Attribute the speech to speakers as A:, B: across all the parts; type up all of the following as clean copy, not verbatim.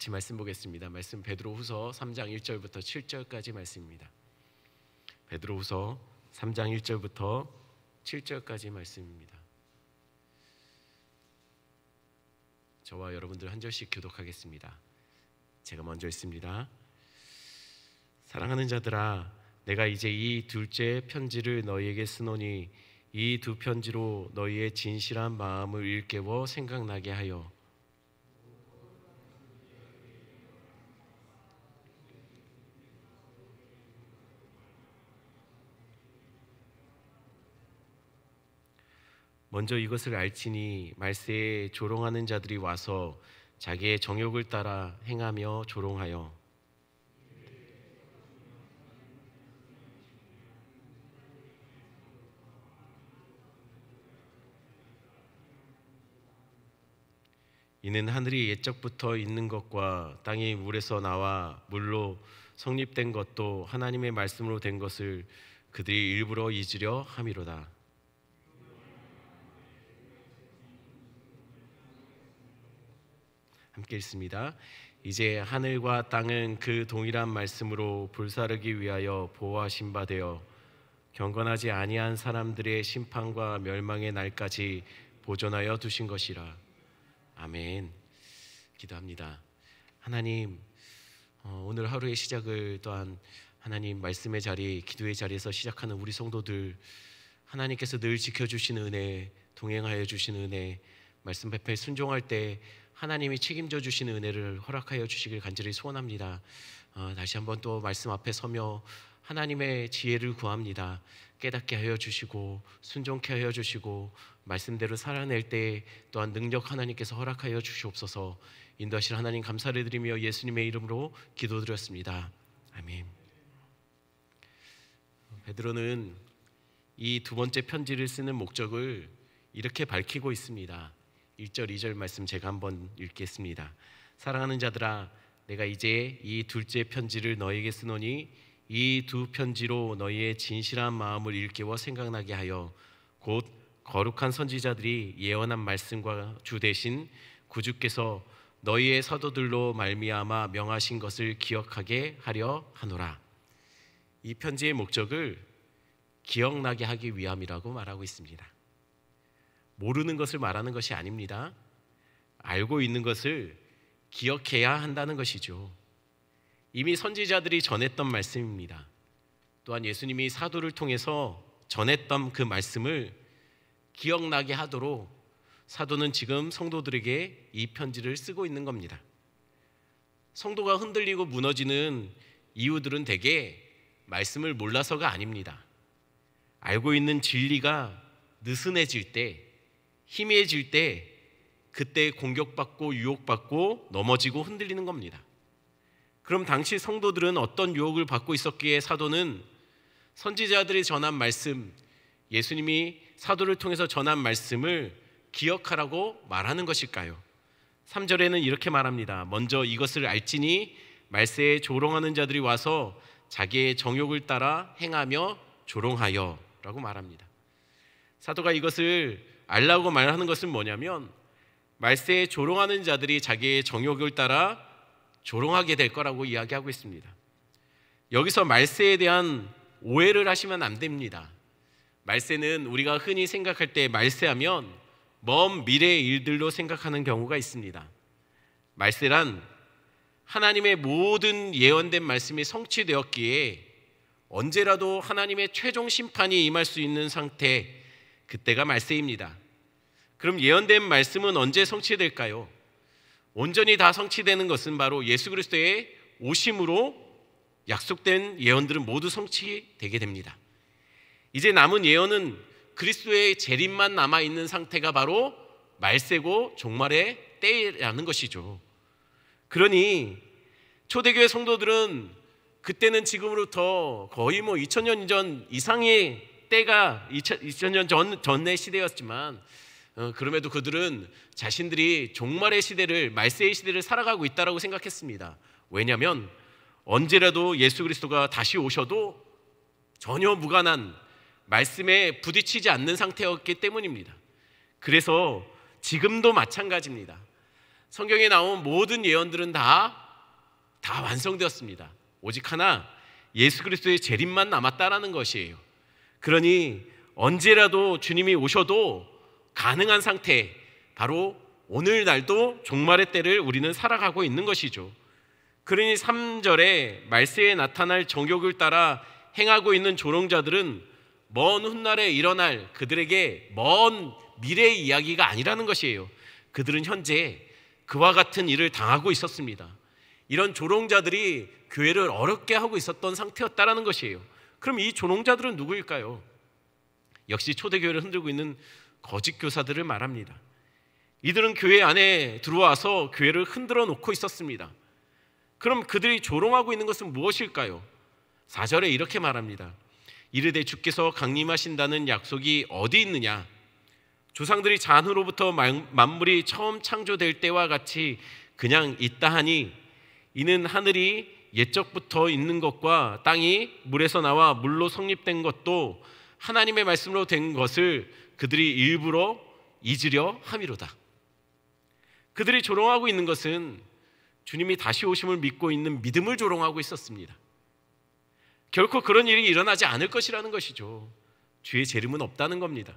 A: 같이 말씀 보겠습니다. 말씀 베드로후서 3장 1절부터 7절까지 말씀입니다. 베드로후서 3장 1절부터 7절까지 말씀입니다. 저와 여러분들 한 절씩 교독하겠습니다. 제가 먼저 읽습니다. 사랑하는 자들아, 내가 이제 이 둘째 편지를 너희에게 쓰노니 이 두 편지로 너희의 진실한 마음을 일깨워 생각나게 하여 먼저 이것을 알지니 말세에 조롱하는 자들이 와서 자기의 정욕을 따라 행하며 조롱하여 이는 하늘이 옛적부터 있는 것과 땅이 물에서 나와 물로 성립된 것도 하나님의 말씀으로 된 것을 그들이 일부러 잊으려 함이로다. 함께 읽습니다. 이제 하늘과 땅은 그 동일한 말씀으로 불사르기 위하여 보호하신 바 되어 경건하지 아니한 사람들의 심판과 멸망의 날까지 보존하여 두신 것이라. 아멘. 기도합니다. 하나님, 오늘 하루의 시작을 또한 하나님 말씀의 자리, 기도의 자리에서 시작하는 우리 성도들, 하나님께서 늘 지켜주시는 은혜, 동행하여 주시는 은혜, 말씀 배포에 순종할 때 하나님이 책임져 주시는 은혜를 허락하여 주시길 간절히 소원합니다. 다시 한번 또 말씀 앞에 서며 하나님의 지혜를 구합니다. 깨닫게 하여 주시고 순종케 하여 주시고 말씀대로 살아낼 때 또한 능력 하나님께서 허락하여 주시옵소서. 인도하실 하나님 감사를 드리며 예수님의 이름으로 기도드렸습니다. 아멘. 베드로는 이 두 번째 편지를 쓰는 목적을 이렇게 밝히고 있습니다. 1절 2절 말씀 제가 한번 읽겠습니다. 사랑하는 자들아, 내가 이제 이 둘째 편지를 너에게 쓰노니 이 두 편지로 너희의 진실한 마음을 일깨워 생각나게 하여 곧 거룩한 선지자들이 예언한 말씀과 주 되신 구주께서 너희의 사도들로 말미암아 명하신 것을 기억하게 하려 하노라. 이 편지의 목적을 기억나게 하기 위함이라고 말하고 있습니다. 모르는 것을 말하는 것이 아닙니다. 알고 있는 것을 기억해야 한다는 것이죠. 이미 선지자들이 전했던 말씀입니다. 또한 예수님이 사도를 통해서 전했던 그 말씀을 기억나게 하도록 사도는 지금 성도들에게 이 편지를 쓰고 있는 겁니다. 성도가 흔들리고 무너지는 이유들은 대개 말씀을 몰라서가 아닙니다. 알고 있는 진리가 느슨해질 때, 희미해질 때 그때 공격받고 유혹받고 넘어지고 흔들리는 겁니다. 그럼 당시 성도들은 어떤 유혹을 받고 있었기에 사도는 선지자들이 전한 말씀, 예수님이 사도를 통해서 전한 말씀을 기억하라고 말하는 것일까요? 3절에는 이렇게 말합니다. 먼저 이것을 알지니 말세에 조롱하는 자들이 와서 자기의 정욕을 따라 행하며 조롱하여 라고 말합니다. 사도가 이것을 알라고 말하는 것은 뭐냐면 말세에 조롱하는 자들이 자기의 정욕을 따라 조롱하게 될 거라고 이야기하고 있습니다. 여기서 말세에 대한 오해를 하시면 안 됩니다. 말세는 우리가 흔히 생각할 때 말세하면 먼 미래의 일들로 생각하는 경우가 있습니다. 말세란 하나님의 모든 예언된 말씀이 성취되었기에 언제라도 하나님의 최종 심판이 임할 수 있는 상태, 그때가 말세입니다. 그럼 예언된 말씀은 언제 성취될까요? 온전히 다 성취되는 것은 바로 예수 그리스도의 오심으로 약속된 예언들은 모두 성취되게 됩니다. 이제 남은 예언은 그리스도의 재림만 남아있는 상태가 바로 말세고 종말의 때라는 것이죠. 그러니 초대교회 성도들은 그때는 지금으로부터 거의 2000년 전 이상의 때가 2000년 전의 시대였지만 그럼에도 그들은 자신들이 종말의 시대를, 말세의 시대를 살아가고 있다고 생각했습니다. 왜냐하면 언제라도 예수 그리스도가 다시 오셔도 전혀 무관한 말씀에 부딪히지 않는 상태였기 때문입니다. 그래서 지금도 마찬가지입니다. 성경에 나온 모든 예언들은 다 완성되었습니다. 오직 하나, 예수 그리스도의 재림만 남았다라는 것이에요. 그러니 언제라도 주님이 오셔도 가능한 상태, 바로 오늘날도 종말의 때를 우리는 살아가고 있는 것이죠. 그러니 3절에 말세에 나타날 정욕을 따라 행하고 있는 조롱자들은 먼 훗날에 일어날 그들에게 먼 미래의 이야기가 아니라는 것이에요. 그들은 현재 그와 같은 일을 당하고 있었습니다. 이런 조롱자들이 교회를 어렵게 하고 있었던 상태였다라는 것이에요. 그럼 이 조롱자들은 누구일까요? 역시 초대교회를 흔들고 있는 거짓 교사들을 말합니다. 이들은 교회 안에 들어와서 교회를 흔들어 놓고 있었습니다. 그럼 그들이 조롱하고 있는 것은 무엇일까요? 4절에 이렇게 말합니다. 이르되 주께서 강림하신다는 약속이 어디 있느냐? 조상들이 잔으로부터 만물이 처음 창조될 때와 같이 그냥 있다 하니 이는 하늘이 옛적부터 있는 것과 땅이 물에서 나와 물로 성립된 것도 하나님의 말씀으로 된 것을 그들이 일부러 잊으려 함이로다. 그들이 조롱하고 있는 것은 주님이 다시 오심을 믿고 있는 믿음을 조롱하고 있었습니다. 결코 그런 일이 일어나지 않을 것이라는 것이죠. 주의 재림은 없다는 겁니다.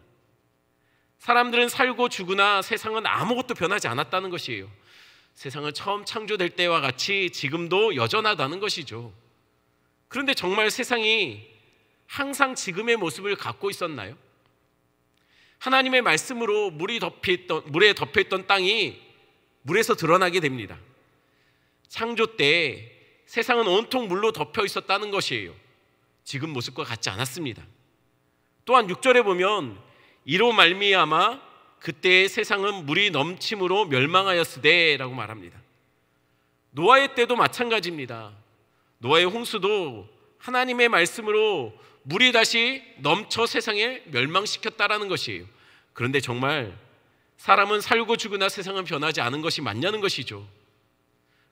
A: 사람들은 살고 죽으나 세상은 아무것도 변하지 않았다는 것이에요. 세상은 처음 창조될 때와 같이 지금도 여전하다는 것이죠. 그런데 정말 세상이 항상 지금의 모습을 갖고 있었나요? 하나님의 말씀으로 물에 덮여있던 땅이 물에서 드러나게 됩니다. 창조 때 세상은 온통 물로 덮여 있었다는 것이에요. 지금 모습과 같지 않았습니다. 또한 6절에 보면 이로 말미암아 그때의 세상은 물이 넘침으로 멸망하였으되 라고 말합니다. 노아의 때도 마찬가지입니다. 노아의 홍수도 하나님의 말씀으로 물이 다시 넘쳐 세상을 멸망시켰다라는 것이에요. 그런데 정말 사람은 살고 죽으나 세상은 변하지 않은 것이 맞냐는 것이죠.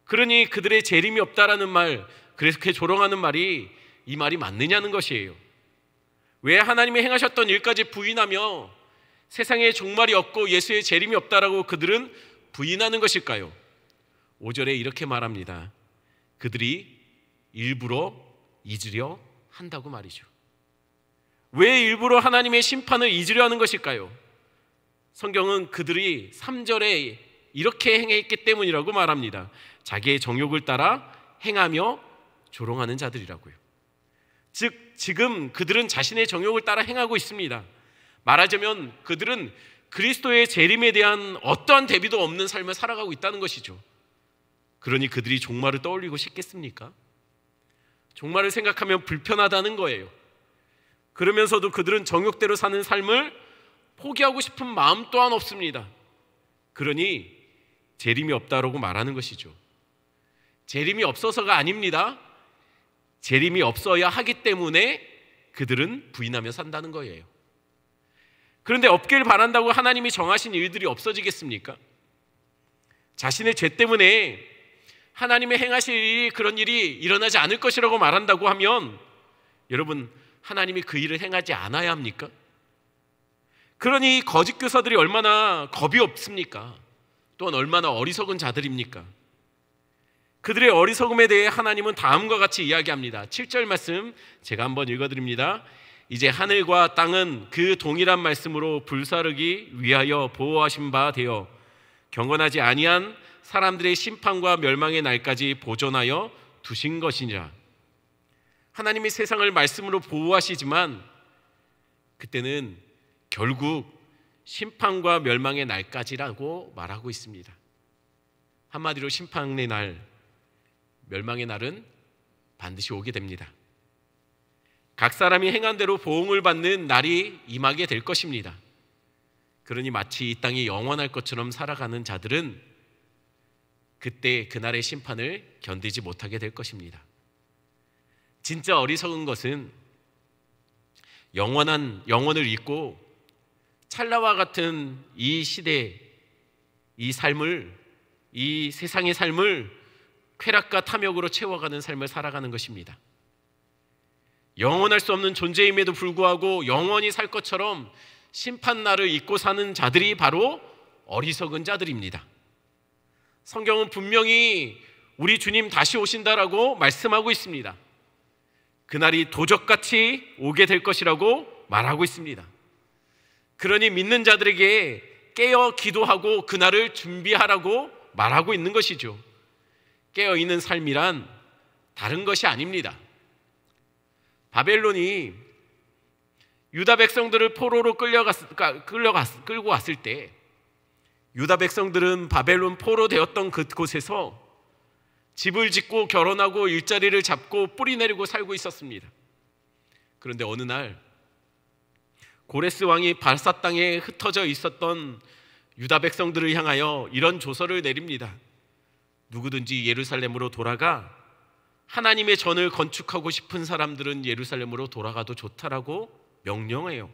A: 그러니 그들의 재림이 없다라는 말, 그렇게 조롱하는 말이 이 말이 맞느냐는 것이에요. 왜 하나님이 행하셨던 일까지 부인하며 세상에 종말이 없고 예수의 재림이 없다라고 그들은 부인하는 것일까요? 5절에 이렇게 말합니다. 그들이 일부러 잊으려 한다고 말이죠. 왜 일부러 하나님의 심판을 잊으려 하는 것일까요? 성경은 그들이 3절에 이렇게 행했기 때문이라고 말합니다. 자기의 정욕을 따라 행하며 조롱하는 자들이라고요. 즉 지금 그들은 자신의 정욕을 따라 행하고 있습니다. 말하자면 그들은 그리스도의 재림에 대한 어떠한 대비도 없는 삶을 살아가고 있다는 것이죠. 그러니 그들이 종말을 떠올리고 싶겠습니까? 종말을 생각하면 불편하다는 거예요. 그러면서도 그들은 정욕대로 사는 삶을 포기하고 싶은 마음 또한 없습니다. 그러니 재림이 없다라고 말하는 것이죠. 재림이 없어서가 아닙니다. 재림이 없어야 하기 때문에 그들은 부인하며 산다는 거예요. 그런데 없길 바란다고 하나님이 정하신 일들이 없어지겠습니까? 자신의 죄 때문에 하나님의 행하실 일이, 그런 일이 일어나지 않을 것이라고 말한다고 하면 여러분, 하나님이 그 일을 행하지 않아야 합니까? 그러니 거짓 교사들이 얼마나 겁이 없습니까? 또한 얼마나 어리석은 자들입니까? 그들의 어리석음에 대해 하나님은 다음과 같이 이야기합니다. 7절 말씀 제가 한번 읽어드립니다. 이제 하늘과 땅은 그 동일한 말씀으로 불사르기 위하여 보호하신 바 되어 경건하지 아니한 사람들의 심판과 멸망의 날까지 보존하여 두신 것이니라. 하나님이 세상을 말씀으로 보호하시지만 그때는 결국 심판과 멸망의 날까지라고 말하고 있습니다. 한마디로 심판의 날, 멸망의 날은 반드시 오게 됩니다. 각 사람이 행한 대로 보응을 받는 날이 임하게 될 것입니다. 그러니 마치 이 땅이 영원할 것처럼 살아가는 자들은 그때 그날의 심판을 견디지 못하게 될 것입니다. 진짜 어리석은 것은 영원을 잊고 찰나와 같은 이 시대, 이 삶을, 이 세상의 삶을 쾌락과 탐욕으로 채워가는 삶을 살아가는 것입니다. 영원할 수 없는 존재임에도 불구하고 영원히 살 것처럼 심판날을 잊고 사는 자들이 바로 어리석은 자들입니다. 성경은 분명히 우리 주님 다시 오신다라고 말씀하고 있습니다. 그날이 도적같이 오게 될 것이라고 말하고 있습니다. 그러니 믿는 자들에게 깨어 기도하고 그날을 준비하라고 말하고 있는 것이죠. 깨어 있는 삶이란 다른 것이 아닙니다. 바벨론이 유다 백성들을 포로로 끌고 왔을 때 유다 백성들은 바벨론 포로 되었던 그곳에서 집을 짓고 결혼하고 일자리를 잡고 뿌리 내리고 살고 있었습니다. 그런데 어느 날 고레스 왕이 바사 땅에 흩어져 있었던 유다 백성들을 향하여 이런 조서를 내립니다. 누구든지 예루살렘으로 돌아가 하나님의 전을 건축하고 싶은 사람들은 예루살렘으로 돌아가도 좋다라고 명령해요.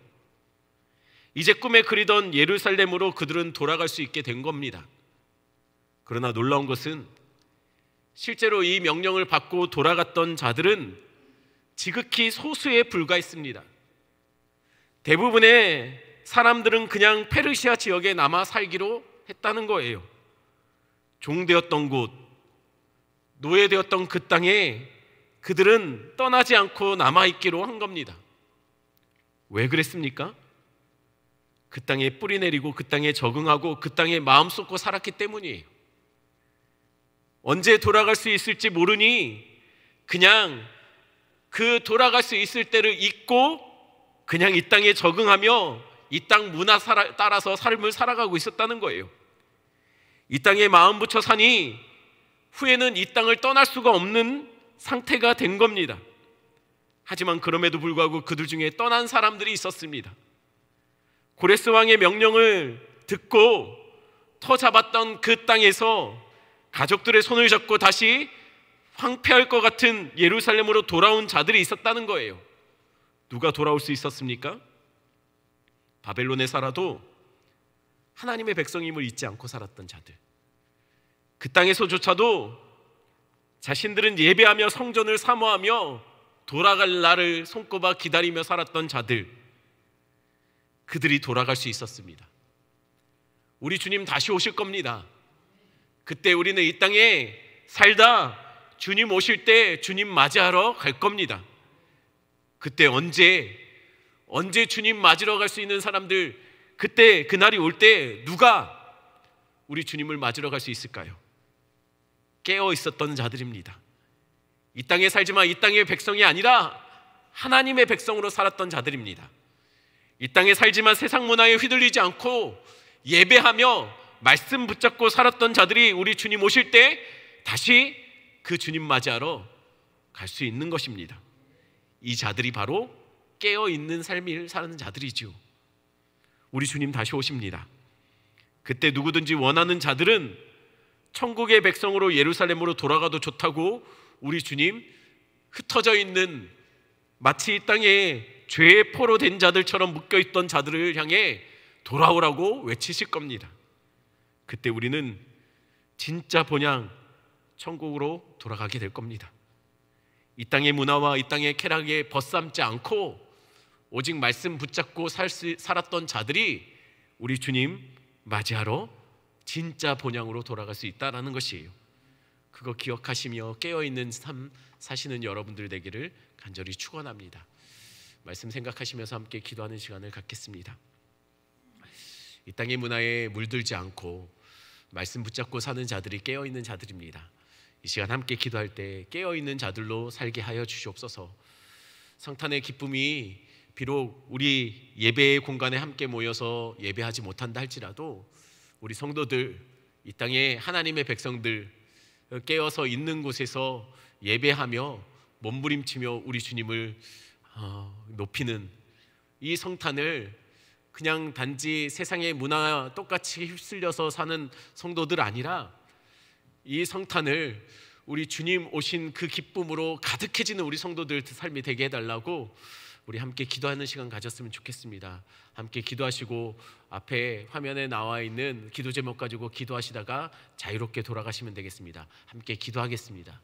A: 이제 꿈에 그리던 예루살렘으로 그들은 돌아갈 수 있게 된 겁니다. 그러나 놀라운 것은 실제로 이 명령을 받고 돌아갔던 자들은 지극히 소수에 불과했습니다. 대부분의 사람들은 그냥 페르시아 지역에 남아 살기로 했다는 거예요. 종되었던 곳, 노예되었던 그 땅에 그들은 떠나지 않고 남아있기로 한 겁니다. 왜 그랬습니까? 그 땅에 뿌리 내리고 그 땅에 적응하고 그 땅에 마음 쏟고 살았기 때문이에요. 언제 돌아갈 수 있을지 모르니 그냥 그 돌아갈 수 있을 때를 잊고 그냥 이 땅에 적응하며 이 땅 문화 따라서 삶을 살아가고 있었다는 거예요. 이 땅에 마음 붙여 사니 후에는 이 땅을 떠날 수가 없는 상태가 된 겁니다. 하지만 그럼에도 불구하고 그들 중에 떠난 사람들이 있었습니다. 고레스 왕의 명령을 듣고 터 잡았던 그 땅에서 가족들의 손을 잡고 다시 황폐할 것 같은 예루살렘으로 돌아온 자들이 있었다는 거예요. 누가 돌아올 수 있었습니까? 바벨론에 살아도 하나님의 백성임을 잊지 않고 살았던 자들. 그 땅에서조차도 자신들은 예배하며 성전을 사모하며 돌아갈 날을 손꼽아 기다리며 살았던 자들, 그들이 돌아갈 수 있었습니다. 우리 주님 다시 오실 겁니다. 그때 우리는 이 땅에 살다 주님 오실 때 주님 맞이하러 갈 겁니다. 그때 언제 주님 맞으러 갈 수 있는 사람들, 그때 그날이 올 때 누가 우리 주님을 맞으러 갈 수 있을까요? 깨어 있었던 자들입니다. 이 땅에 살지만 이 땅의 백성이 아니라 하나님의 백성으로 살았던 자들입니다. 이 땅에 살지만 세상 문화에 휘둘리지 않고 예배하며 말씀 붙잡고 살았던 자들이 우리 주님 오실 때 다시 그 주님 맞이하러 갈 수 있는 것입니다. 이 자들이 바로 깨어있는 삶을 사는 자들이지요. 우리 주님 다시 오십니다. 그때 누구든지 원하는 자들은 천국의 백성으로 예루살렘으로 돌아가도 좋다고 우리 주님 흩어져 있는 마치 이 땅에 죄의 포로 된 자들처럼 묶여있던 자들을 향해 돌아오라고 외치실 겁니다. 그때 우리는 진짜 본향 천국으로 돌아가게 될 겁니다. 이 땅의 문화와 이 땅의 쾌락에 벗삼지 않고 오직 말씀 붙잡고 살았던 자들이 우리 주님 맞이하러 진짜 본향으로 돌아갈 수 있다는 것이에요. 그거 기억하시며 깨어있는 삶 사시는 여러분들 되기를 간절히 축원합니다. 말씀 생각하시면서 함께 기도하는 시간을 갖겠습니다. 이 땅의 문화에 물들지 않고 말씀 붙잡고 사는 자들이 깨어있는 자들입니다. 이 시간 함께 기도할 때 깨어있는 자들로 살게 하여 주시옵소서. 성탄의 기쁨이 비록 우리 예배의 공간에 함께 모여서 예배하지 못한다 할지라도 우리 성도들, 이 땅의 하나님의 백성들 깨어서 있는 곳에서 예배하며 몸부림치며 우리 주님을 높이는 이 성탄을 그냥 단지 세상의 문화와 똑같이 휩쓸려서 사는 성도들 아니라 이 성탄을 우리 주님 오신 그 기쁨으로 가득해지는 우리 성도들 삶이 되게 해달라고 우리 함께 기도하는 시간 가졌으면 좋겠습니다. 함께 기도하시고 앞에 화면에 나와 있는 기도 제목 가지고 기도하시다가 자유롭게 돌아가시면 되겠습니다. 함께 기도하겠습니다.